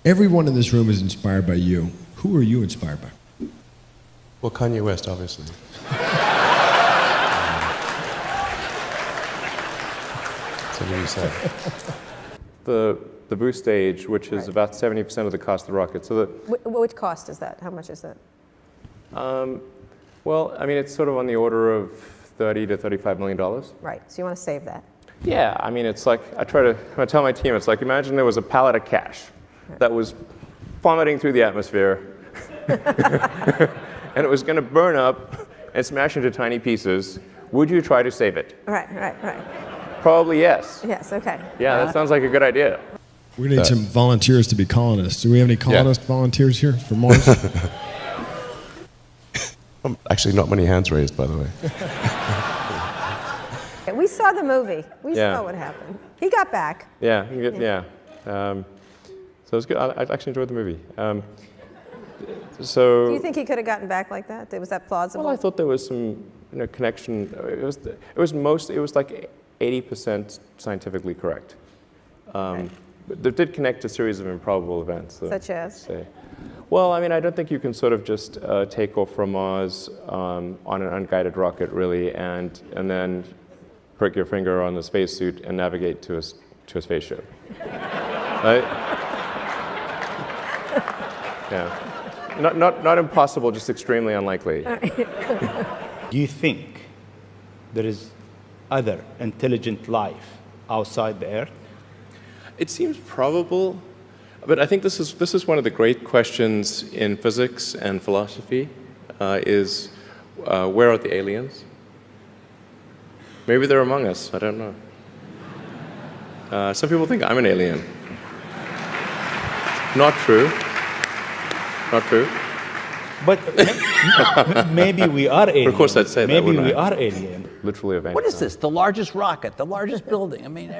Everyone in this room is inspired by you. Who are you inspired by? Well, Kanye West, obviously. That's what you said. The boost stage, which is about 70% of the cost of the rocket. So Which cost is that? How much is that? well, I mean, it's sort of on the order of $30 to $35 million. Right, so you want to save that. Yeah, I mean, it's like, I tell my team, it's like, imagine there was a pallet of cash that was plummeting through the atmosphere, and it was going to burn up and smash into tiny pieces. Would you try to save it? Right. Probably yes. Yes, okay. Yeah, that sounds like a good idea. We're going to need some volunteers to be colonists. Do we have any colonist volunteers here for Mars? Actually, not many hands raised, by the way. We saw the movie. We saw what happened. He got back. Yeah. So it was good. I actually enjoyed the movie. So. Do you think he could have gotten back like that? Was that plausible? Well, I thought there was some connection. It was like 80% scientifically correct. But it did connect a series of improbable events. Such as? Well, I mean, I don't think you can sort of just take off from Mars on an unguided rocket, really, and then prick your finger on the spacesuit and navigate to a spaceship. Right? Yeah. Not impossible, just extremely unlikely. Do you think there is other intelligent life outside the Earth? It seems probable, but I think this is one of the great questions in physics and philosophy, is where are the aliens? Maybe they're among us, I don't know. Some people think I'm an alien. Not true. But maybe we are alien. Of course I'd say that, maybe wouldn't we I? are alien. Literally of any What is kind. this? The largest rocket, the largest building? I mean,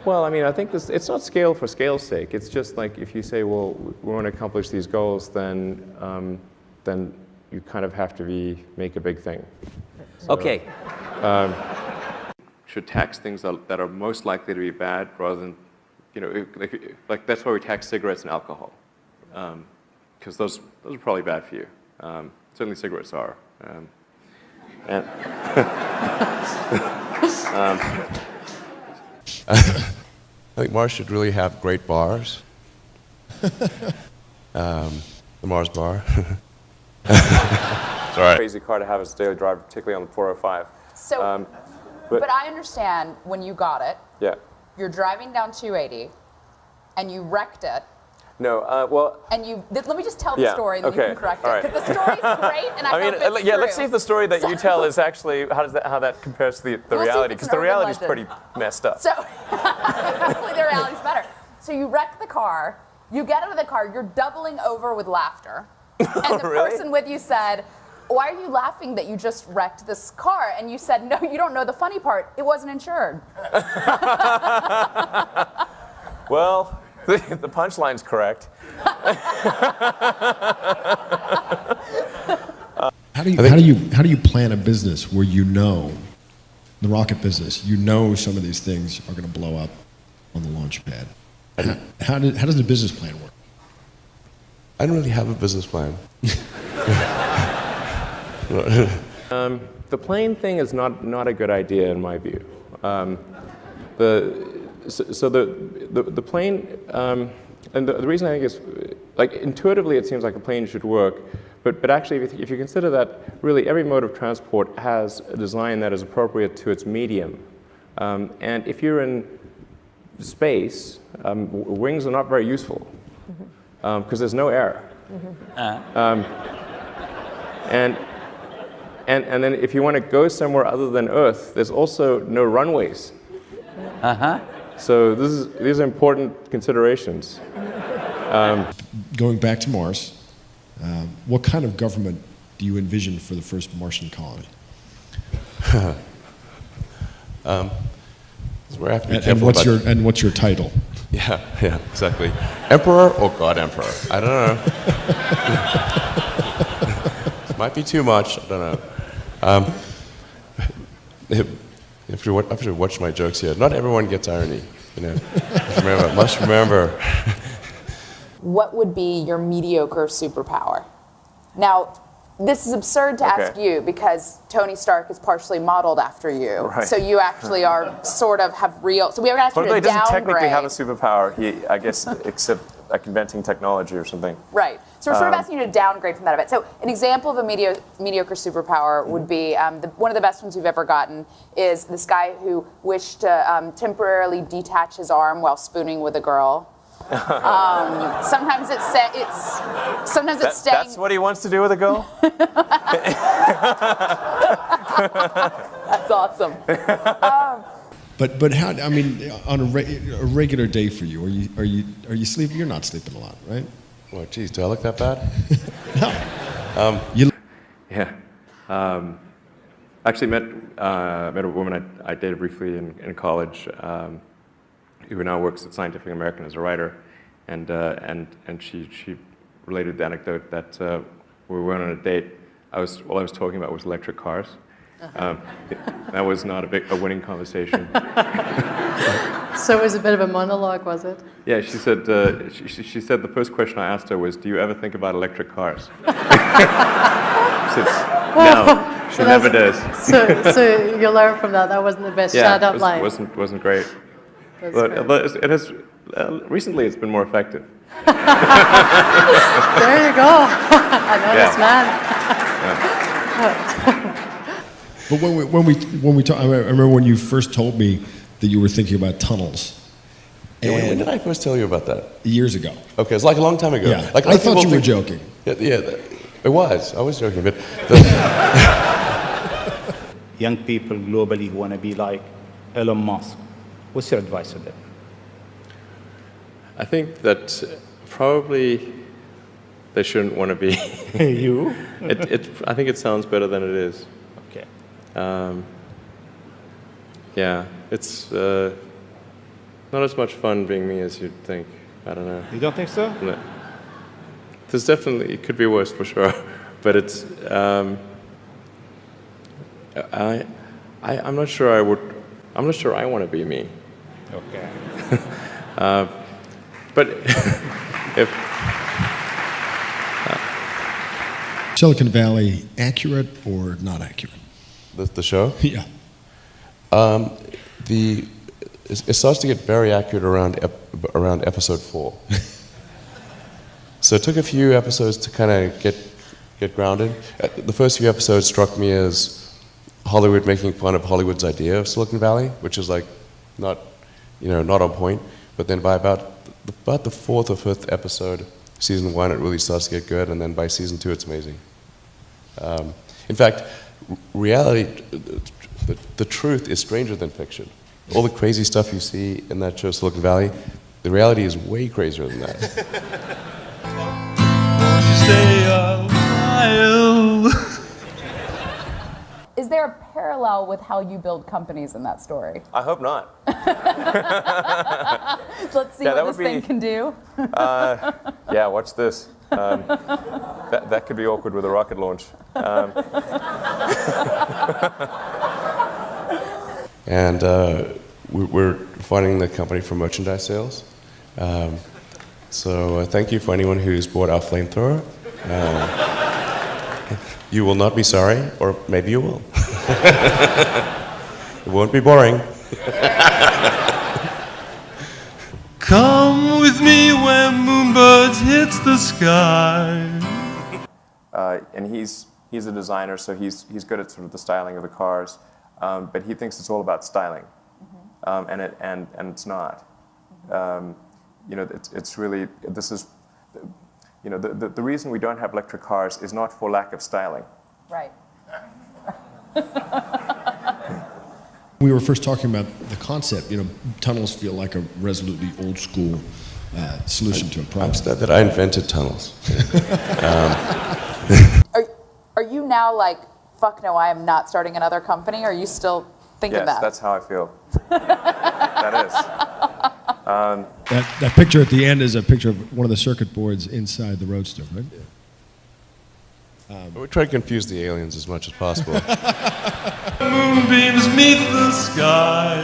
Well, I mean, I think it's not scale for scale's sake. It's just like if you say, well, we want to accomplish these goals, then you kind of have to make a big thing. So, okay. Should tax things that are most likely to be bad rather than, like that's why we tax cigarettes and alcohol, because those are probably bad for you. Certainly cigarettes are. And I think Mars should really have great bars. The Mars bar. Sorry. Crazy car to have as a daily driver, particularly on the 405. So, but I understand when you got it, Yeah. you're driving down 280, and you wrecked it. No, well. And let me just tell the story, and then you can correct all it. Because the story's great, and I hope it's yeah, true. let's see if the story that you tell is actually, how that compares to the reality, because the reality is pretty messed up. So, hopefully the reality's better. So you wreck the car, you get out of the car, you're doubling over with laughter, and the person with you said, why are you laughing that you just wrecked this car? And you said, no, you don't know the funny part. It wasn't insured. Well, the punchline's correct. How do you plan a business where the rocket business, some of these things are going to blow up on the launch pad? How does the business plan work? I don't really have a business plan. The plane thing is not a good idea in my view. The plane, and the reason I think is, like, intuitively it seems like a plane should work, but actually if you consider that really every mode of transport has a design that is appropriate to its medium. And if you're in space, wings are not very useful because there's no air. And then if you want to go somewhere other than Earth, there's also no runways. So these are important considerations. Going back to Mars, what kind of government do you envision for the first Martian colony? We're have to be And careful what's your title? Yeah, exactly. Emperor or God Emperor? I don't know. Might be too much. I don't know. If you watch my jokes here, not everyone gets irony. Must remember. what would be your mediocre superpower? Now, this is absurd to ask you because Tony Stark is partially modeled after you. Right. So you actually are sort of have real. So we were going to ask you to He doesn't downgrade. technically have a superpower, I guess, except like inventing technology or something. Right. So we're sort of asking you to downgrade from that a bit. So an example of a mediocre superpower would be one of the best ones we've ever gotten is this guy who wished to temporarily detach his arm while spooning with a girl. Sometimes it's staying. That's what he wants to do with a girl? That's awesome. But how? I mean, on a regular day for you, are you sleeping? You're not sleeping a lot, right? Oh, geez, do I look that bad? Yeah. Actually met a woman I dated briefly in college who now works at Scientific American as a writer, and she related the anecdote that we went on a date. All I was talking about was electric cars. That was not a winning conversation. So it was a bit of a monologue, was it? Yeah, she said she said the first question I asked her was, "Do you ever think about electric cars?" She said, "No, she never does." So you learn from that. That wasn't the best shut-up line. Wasn't great. That's But great. it has recently it's been more effective. There you go. I know this man. But when we talk, I remember when you first told me that you were thinking about tunnels. Yeah, when And did I first tell you about that? years ago. Okay, it's like a long time ago. Yeah, Like, I thought you were joking. Yeah, it was. I was joking, but Young people globally who want to be like Elon Musk. What's your advice to them? I think that probably they shouldn't want to be. You? I think it sounds better than it is. Okay. Yeah, it's not as much fun being me as you'd think. I don't know. You don't think so? No. There's definitely, it could be worse for sure, but it's, I'm not sure I'm not sure I want to be me. Okay. But if, Silicon Valley, accurate or not accurate? the show, Yeah. it starts to get very accurate around episode 4. So it took a few episodes to kind of get grounded. The first few episodes struck me as Hollywood making fun of Hollywood's idea of Silicon Valley, which is like not on point. But then by about the 4th or 5th episode, season 1, it really starts to get good, and then by season 2, it's amazing. In fact, reality, the truth is stranger than fiction. All the crazy stuff you see in that show, Silicon Valley, the reality is way crazier than that. Is there a parallel with how you build companies in that story? I hope not. Let's see Yeah, that what this would thing be- can do. Yeah, watch this. That could be awkward with a rocket launch. And we're funding the company for merchandise sales. So thank you for anyone who's bought our flamethrower. You will not be sorry, or maybe you will. It won't be boring. Come with me where moonbirds hits the sky. And he's a designer, so he's good at sort of the styling of the cars, but he thinks it's all about styling, and it's not. It's really the reason we don't have electric cars is not for lack of styling. Right. We were first talking about the concept. Tunnels feel like a resolutely old school solution to a I'm problem. sad that I invented tunnels. Are you now like, fuck no, I am not starting another company? Are you still thinking Yes, that? that's how I feel. That is. That picture at the end is a picture of one of the circuit boards inside the Roadster, right? We try to confuse the aliens as much as possible. Moonbeams meet the sky,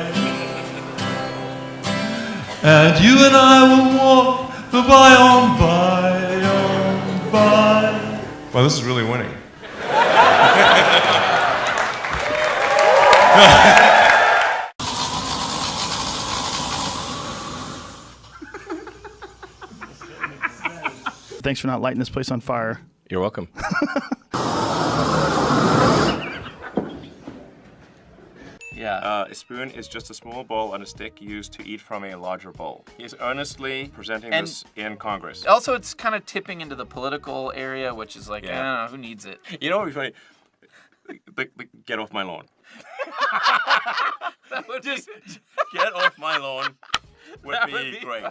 and you and I will walk The bye. Wow, this is really winning. Thanks for not lighting this place on fire. You're welcome. Yeah. A spoon is just a small bowl on a stick used to eat from a larger bowl. He's earnestly presenting this in Congress. Also, it's kind of tipping into the political area, which is like, I don't know, who needs it? You know what would be funny? Get off my lawn. Just get off my lawn would be great.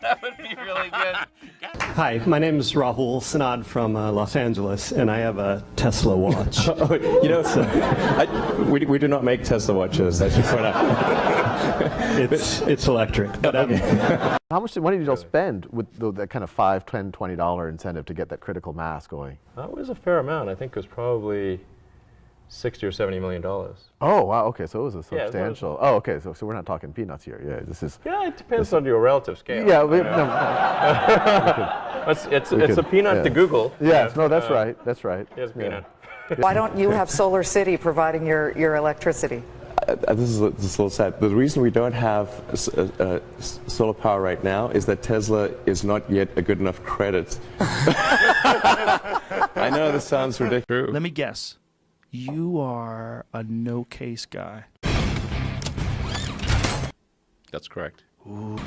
That would be really good. Hi, my name is Rahul Sanad from Los Angeles, and I have a Tesla watch. You know, we do not make Tesla watches, I should point out. It's electric. But, How much money did you all spend with that kind of $5, $10, $20 incentive to get that critical mass going? That was a fair amount. I think it was probably $60 or $70 million. Oh, wow, okay, so it was a substantial. Yeah, okay, so we're not talking peanuts here. Yeah, this is. Yeah, it depends on your relative scale. Yeah, it's a peanut to Google. Yes, no, that's right. That's right. Yes, peanut. Why don't you have Solar City providing your electricity? This is a little sad. The reason we don't have solar power right now is that Tesla is not yet a good enough credit. I know this sounds ridiculous. Let me guess. You are a no-case guy. That's correct. Ooh.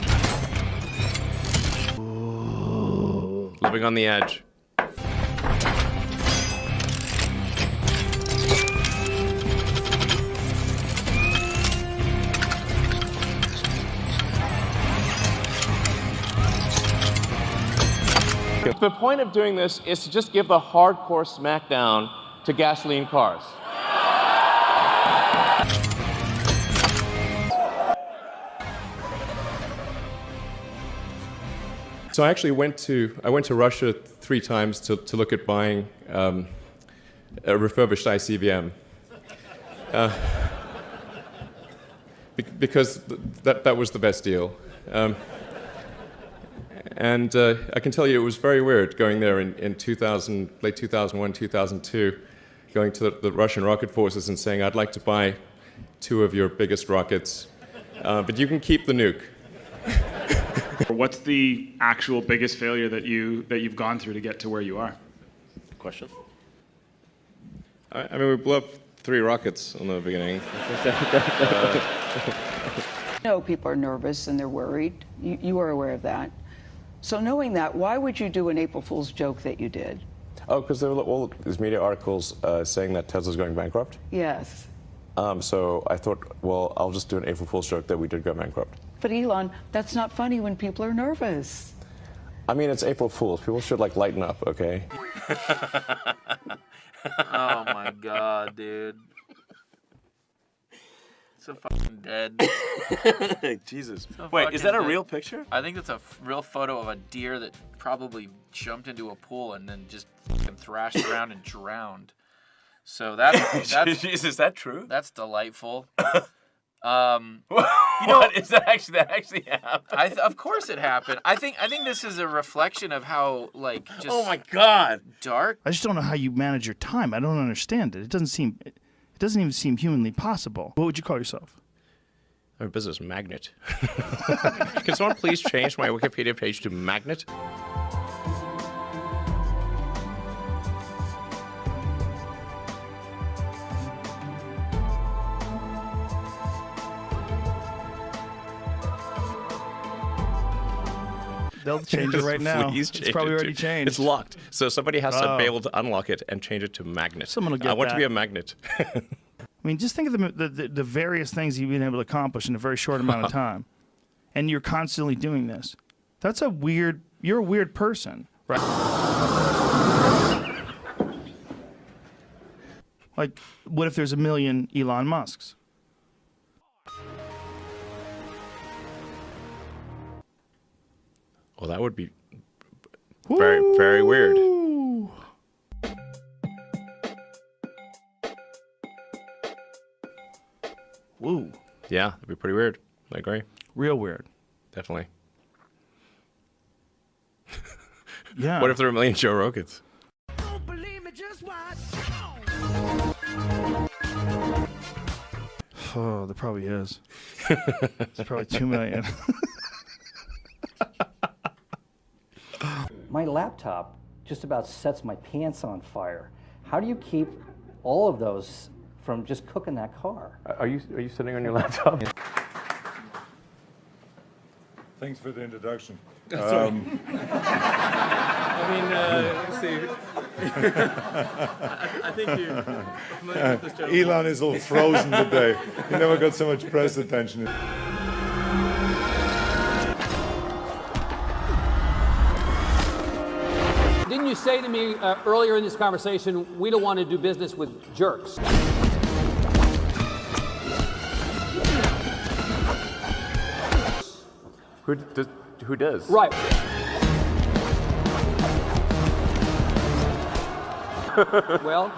Living on the edge. The point of doing this is to just give the hardcore smackdown to gasoline cars. So I actually went to Russia 3 times to look at buying a refurbished ICBM. Because that was the best deal. And I can tell you it was very weird going there in 2000, late 2001, 2002, going to the Russian rocket forces and saying, I'd like to buy 2 of your biggest rockets, but you can keep the nuke. What's the actual biggest failure that you've gone through to get to where you are? Question? I mean, we blew up 3 rockets in the beginning. No, people are nervous and they're worried. You are aware of that. So knowing that, why would you do an April Fool's joke that you did? Oh, because there were all these media articles saying that Tesla's going bankrupt. Yes. So I thought, well, I'll just do an April Fool's joke that we did go bankrupt. But Elon, that's not funny when people are nervous. I mean, it's April Fool's. People should, like, lighten up, okay? Oh my god, dude. So fucking dead. Jesus. So Wait, is that a dead. real picture? I think that's a real photo of a deer that probably jumped into a pool and then just fucking thrashed around and drowned. So that's Jeez, is that true? That's delightful. You know, is that actually happened? Of course it happened. I think this is a reflection of how just oh my god dark. I just don't know how you manage your time. I don't understand it. It doesn't even seem humanly possible. What would you call yourself? I'm a business magnet. Can someone please change my Wikipedia page to magnet? They'll change it right now. Please It's change probably it already changed. It's locked. So somebody has to Oh. be able to unlock it and change it to magnet. Someone will get I want to that. be a magnet. I mean, just think of the various things you've been able to accomplish in a very short amount of time. And you're constantly doing this. You're a weird person, right? Like, what if there's a million Elon Musks? Well, that would be very, very weird. Woo. Yeah, that'd be pretty weird. I agree. Real weird. Definitely. Yeah. What if there were a million Joe Rogans? Oh, there probably is. It's probably 2 million. My laptop just about sets my pants on fire. How do you keep all of those from just cooking that car? Are you sitting on your laptop? Thanks for the introduction. Sorry. I mean, let's see. I think you're familiar with this joke. Elon is all frozen today. He never got so much press attention. Didn't you say to me earlier in this conversation, we don't want to do business with jerks? Who does? Right. Well,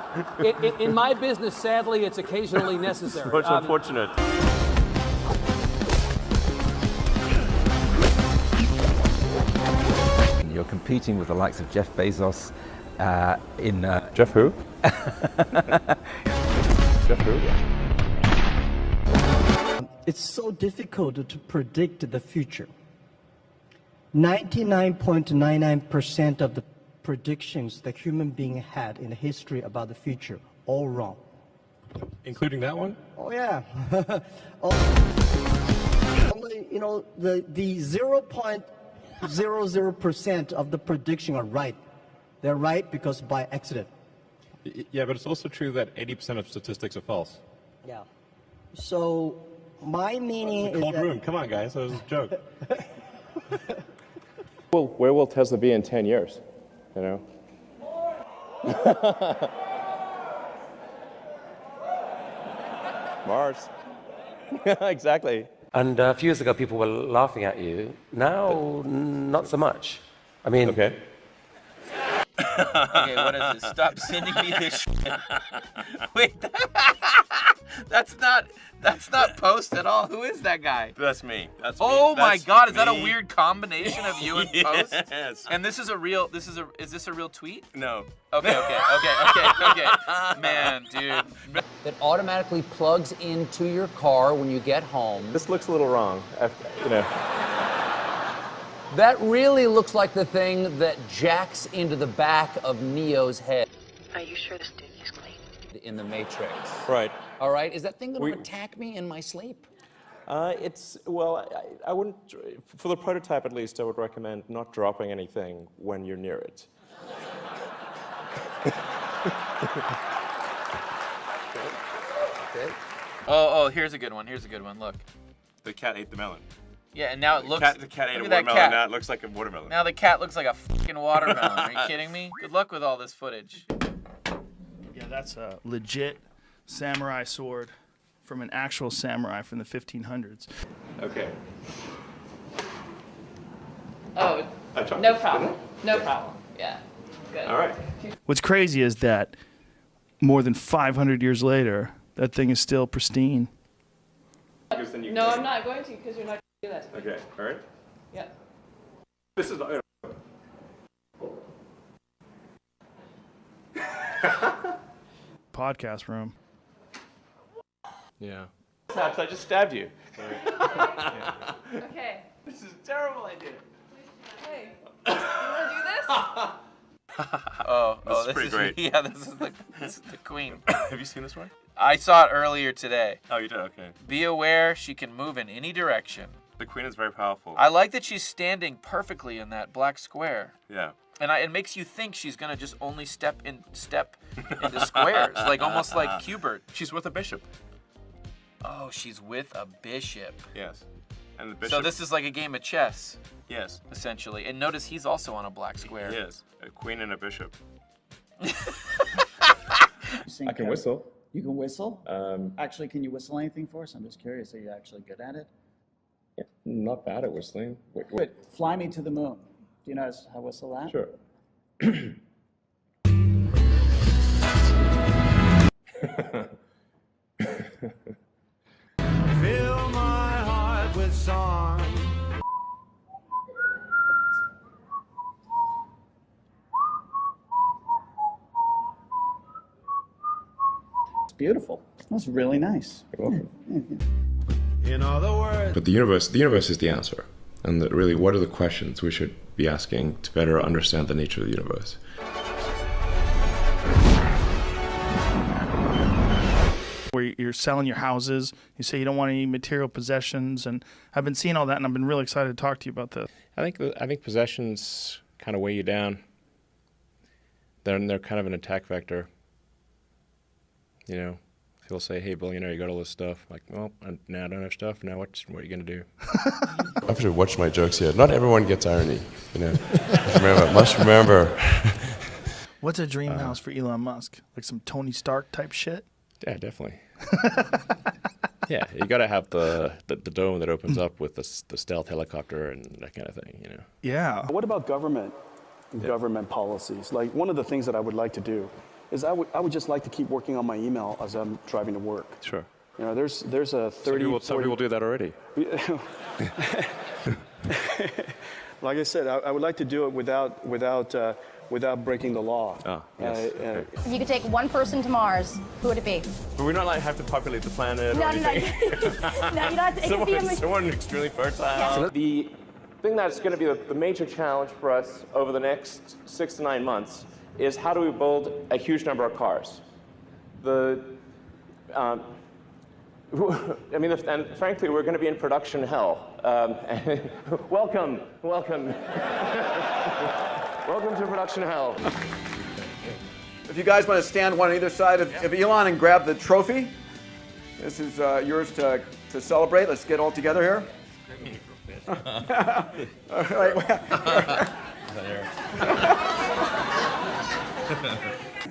in my business, sadly, it's occasionally necessary. Much unfortunate. You're competing with the likes of Jeff Bezos in... Jeff who? Jeff who? It's so difficult to predict the future. 99.99% of the predictions that human being had in history about the future, all wrong. Including that one? Oh yeah. Only, you know, the 0.00% of the prediction are right. They're right because by accident. Yeah, but it's also true that 80% of statistics are false. Yeah. So my meaning is Cold that room. Come on, guys. That was a joke. Well, where will Tesla be in 10 years? You know? Mars. Exactly. And a few years ago, people were laughing at you. Now, not so much. I mean... Okay. Okay, what is this? Stop sending me this shit. Wait, that's not Post at all. Who is that guy? That's me. That's oh me. my That's God, is that a me. weird combination of you and Post? Yes. And this is a real, is this a real tweet? No. Okay. Man, dude. That automatically plugs into your car when you get home. This looks a little wrong. You know. That really looks like the thing that jacks into the back of Neo's head. Are you sure the studio's clean? In the Matrix. Right. All right, is that thing going to attack me in my sleep? It's, well, I wouldn't, for the prototype at least, I would recommend not dropping anything when you're near it. Okay. Oh, here's a good one. Look. The cat ate the melon. Yeah, and now it looks. The cat ate a look at that watermelon. cat. Now it looks like a watermelon. Now the cat looks like a fucking watermelon. Are you kidding me? Good luck with all this footage. Yeah, that's a legit samurai sword from an actual samurai from the 1500s. Okay. Oh, no problem. No problem. Yeah. Good. All right. What's crazy is that more than 500 years later, that thing is still pristine. No, I'm not going to because you're not going to do that to me. Okay, all right. Yeah. This is Podcast room. Yeah. Snaps, I just stabbed you. Okay. This is a terrible idea. Hey, you want to do this? This is pretty great. Yeah, this is the queen. Have you seen this one? I saw it earlier today. Oh, you did? Okay. Be aware she can move in any direction. The queen is very powerful. I like that she's standing perfectly in that black square. Yeah. And it makes you think she's gonna just only step into squares, like almost like Qbert. She's with a bishop. Oh, she's with a bishop. Yes. And the bishop. So this is like a game of chess. Yes. Essentially. And notice he's also on a black square. He is. A queen and a bishop. I can whistle. You can whistle? Actually, can you whistle anything for us? I'm just curious. Are you actually good at it? Yeah, not bad at whistling. Wait, Fly Me to the Moon. Do you know how to whistle that? Sure. Fill my heart with song. beautiful. That's really nice. In other words, But the universe is the answer. And that really, what are the questions we should be asking to better understand the nature of the universe? Where you're selling your houses, you say you don't want any material possessions, and I've been seeing all that, and I've been really excited to talk to you about this. I think possessions kind of weigh you down. They're kind of an attack vector. You know, people say, "Hey, billionaire, you got all this stuff." Like, well, now I don't have stuff. Now what are you gonna do? I have to watch my jokes here. Not everyone gets irony. You know, must remember. What's a dream house for Elon Musk? Like some Tony Stark type shit? Yeah, definitely. Yeah, you got to have the dome that opens up with the stealth helicopter and that kind of thing, you know. Yeah. What about government policies? Like, one of the things that I would like to do is I would just like to keep working on my email as I'm driving to work. Sure. You know, there's a 30. Some people do that already. Like I said, I would like to do it without breaking the law. Ah, yes. If you could take one person to Mars, who would it be? But we're not like have to populate the planet No, or no, no. anything. No, you don't have to. It could be a someone extremely fertile. The thing that's going to be the major challenge for us over the next 6 to 9 months is how do we build a huge number of cars? I mean, and frankly, we're going to be in production hell. Welcome. Welcome to production hell. If you guys want to stand one on either side of Elon and grab the trophy, this is yours to celebrate. Let's get all together here. All right.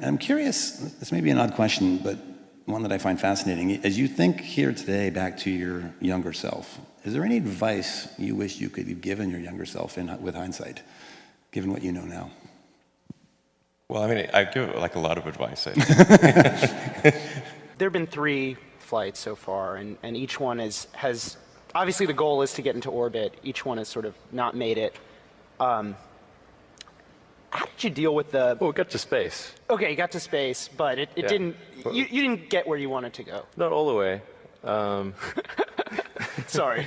I'm curious, this may be an odd question, but one that I find fascinating. As you think here today back to your younger self, is there any advice you wish you could have given your younger self with hindsight, given what you know now? Well, I mean, I give like a lot of advice. There have been 3 flights so far, and each one has obviously the goal is to get into orbit. Each one has sort of not made it. How did you deal with the... Well, we got to space. Okay, you got to space, but it didn't... You didn't get where you wanted to go. Not all the way. Sorry.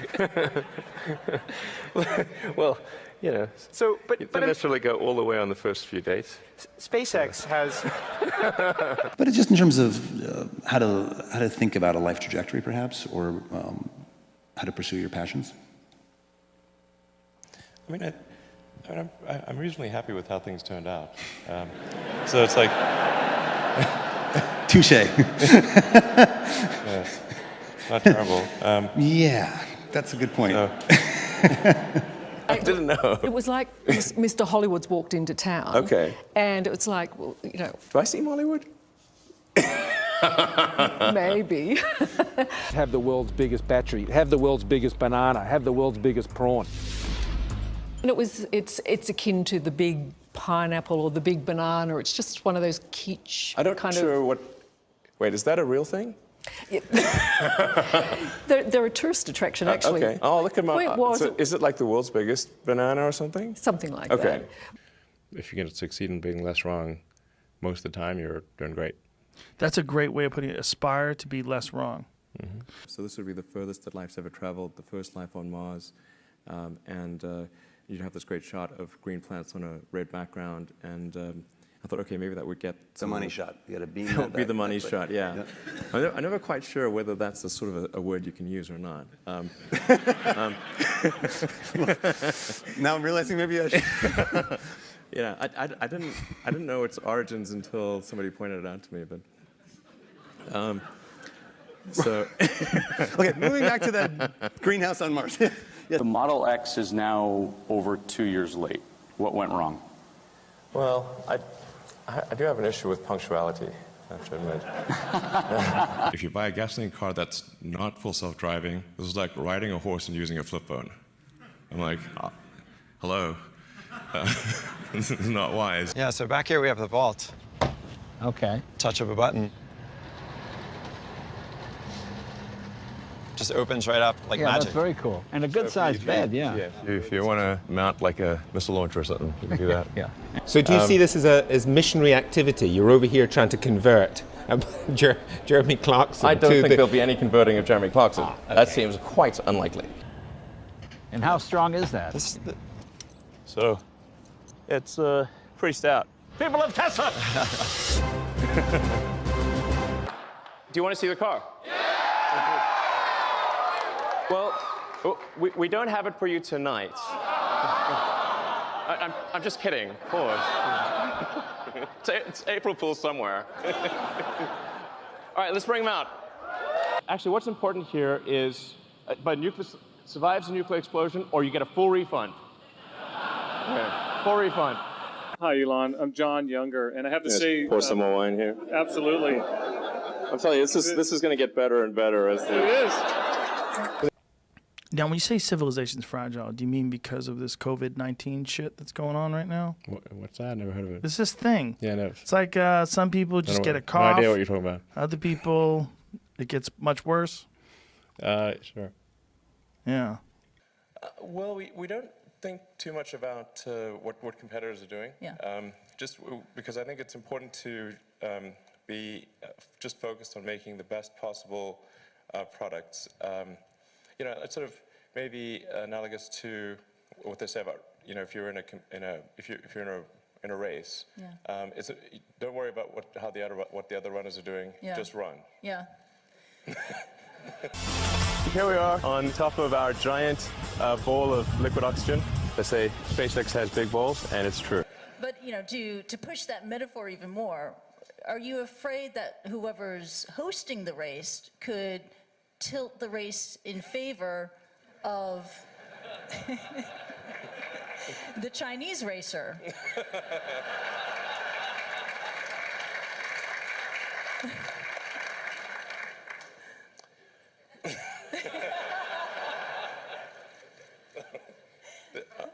Well, you know, so, but don't necessarily go all the way on the first few dates. SpaceX has... But it's just in terms of how to think about a life trajectory, perhaps, or how to pursue your passions? I mean, I'm reasonably happy with how things turned out. So it's like... Touche. Yes. Not terrible. Yeah, that's a good point. I didn't know. It was like Mr. Hollywood's walked into town. Okay. And it was like, well, you know... Do I seem Hollywood? Maybe. Have the world's biggest battery, have the world's biggest banana, have the world's biggest prawn. And it's akin to the big pineapple or the big banana. It's just one of those kitsch I'm not kind sure of... what... Wait, is that a real thing? Yeah. they're a tourist attraction, actually. Okay. Oh, look at my... Wait, was so is it like the world's biggest banana or something? Something like okay. that. If you're going to succeed in being less wrong, most of the time you're doing great. That's a great way of putting it. Aspire to be less wrong. Mm-hmm. So this would be the furthest that life's ever traveled, the first life on Mars, and you'd have this great shot of green planets on a red background, and I thought, okay, maybe that would get the money shot. You got to beam that that. be the money shot, yeah. I'm never quite sure whether that's a sort of a word you can use or not. Now I'm realizing maybe I should. Yeah, I didn't know its origins until somebody pointed it out to me, but. So. Okay, moving back to that greenhouse on Mars. Yes. The Model X is now over 2 years late. What went wrong? Well, I do have an issue with punctuality, I have to admit. If you buy a gasoline car that's not full self-driving, this is like riding a horse and using a flip phone. I'm like, hello. This is not wise. Yeah, so back here we have the vault. Okay. Touch of a button. Just opens right up like magic. That's very cool. And a good-sized bed, yeah. If you want to mount like a missile launcher or something, you can do that. Yeah. So do you see this as missionary activity? You're over here trying to convert Jeremy Clarkson. I don't think there'll be any converting of Jeremy Clarkson. That seems quite unlikely. And how strong is that? So, it's pretty stout. People of Tesla! Do you want to see the car? Yeah! Well, we don't have it for you tonight. I'm just kidding, of course. It's April Fool's somewhere. All right, let's bring him out. Actually, what's important here is, survives a nuclear explosion, or you get a full refund. Okay, full refund. Hi, Elon. I'm John Younger, and I have to say... Pour some more wine here. Absolutely. I'm telling you, this is going to get better and better as the... It is. Now, when you say civilization's fragile, do you mean because of this COVID-19 shit that's going on right now? What's that? Never heard of it. It's this thing. Yeah, no. It's like some people just get a cough. No idea what you're talking about. Other people, it gets much worse. Sure. Yeah. Well, we don't think too much about what competitors are doing. Yeah. Just because I think it's important to be just focused on making the best possible products. It's sort of maybe analogous to what they say about if you're in a race. Yeah. Don't worry about what the other runners are doing. Yeah. Just run. Yeah. Here we are on top of our giant ball of liquid oxygen. They say SpaceX has big balls, and it's true. But, to push that metaphor even more, are you afraid that whoever's hosting the race could tilt the race in favor of the Chinese racer?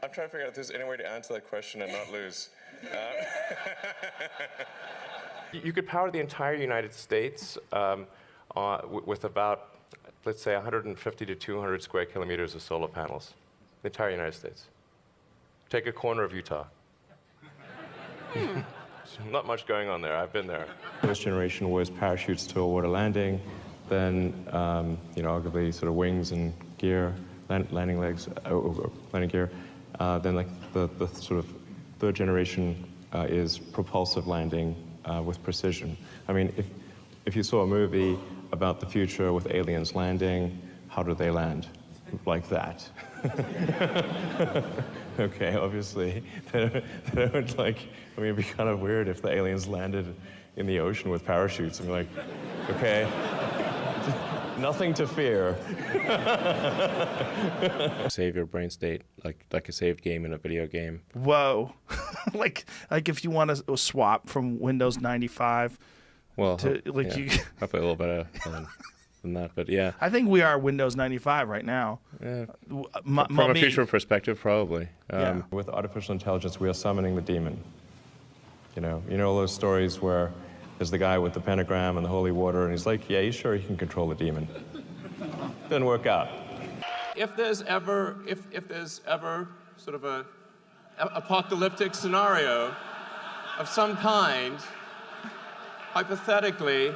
I'm trying to figure out if there's any way to answer that question and not lose. You could power the entire United States with about, let's say, 150 to 200 square kilometers of solar panels. The entire United States. Take a corner of Utah. Not much going on there. I've been there. First generation was parachutes to a water landing, then arguably sort of wings and gear, landing legs, landing gear. Then like the sort of third generation is propulsive landing with precision. I mean, if you saw a movie about the future with aliens landing, how do they land? Like that. Okay, obviously. They don't it'd be kind of weird if the aliens landed in the ocean with parachutes and be like, okay, nothing to fear. Save your brain state like a saved game in a video game. Whoa. like if you want to swap from Windows 95 to hopefully a little better than that, but yeah. I think we are Windows 95 right now. Yeah. From a future perspective, probably. With artificial intelligence, we are summoning the demon. You know all those stories where there's the guy with the pentagram and the holy water, and he's like, yeah, he's sure he can control the demon. Didn't work out. If there's ever sort of a apocalyptic scenario of some kind, hypothetically,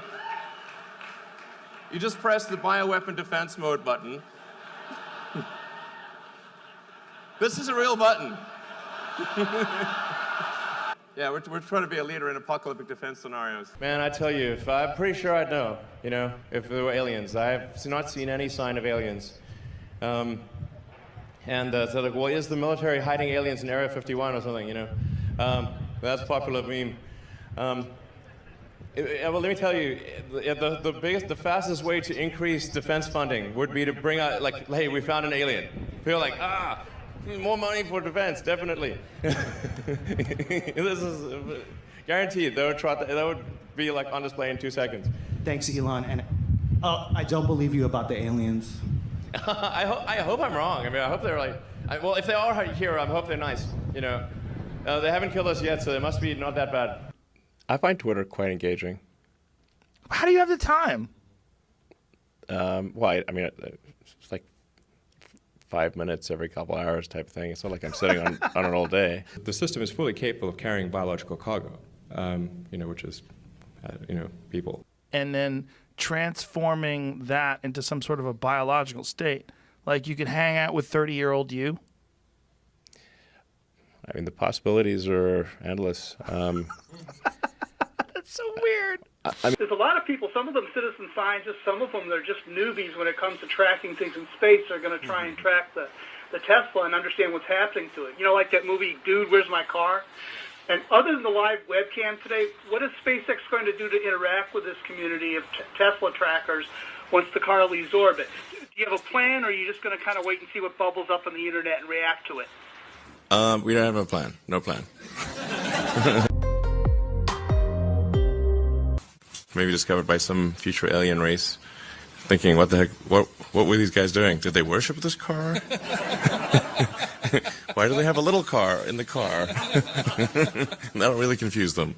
you just press the bioweapon defense mode button. This is a real button. Yeah, we're trying to be a leader in apocalyptic defense scenarios. Man, I tell you, I'm pretty sure I'd know, if there were aliens. I've not seen any sign of aliens. So they're like, well, is the military hiding aliens in Area 51 or something, That's a popular meme. Well, let me tell you, the fastest way to increase defense funding would be to bring out, hey, we found an alien. People are like, more money for defense, definitely. This is guaranteed. That would be on display in 2 seconds. Thanks, Elon. And I don't believe you about the aliens. I hope I'm wrong. I mean, I hope they're well, if they are here, I hope they're nice. They haven't killed us yet, so they must be not that bad. I find Twitter quite engaging. How do you have the time? Well, I mean, it's like 5 minutes every couple hours type of thing. It's not like I'm sitting on it all day. The system is fully capable of carrying biological cargo, which is, people. and then transforming that into some sort of a biological state. Like you could hang out with 30-year-old you. I mean, the possibilities are endless. That's so weird. There's a lot of people, some of them citizen scientists, some of them they're just newbies when it comes to tracking things in space. They're going to try and track the Tesla and understand what's happening to it. You know, like that movie, Dude, Where's My Car? And other than the live webcam today, what is SpaceX going to do to interact with this community of Tesla trackers once the car leaves orbit? Do you have a plan, or are you just going to kind of wait and see what bubbles up on the internet and react to it? We don't have a plan. No plan. Maybe discovered by some future alien race, thinking, what the heck, what were these guys doing? Did they worship this car? Why do they have a little car in the car? That'll really confuse them.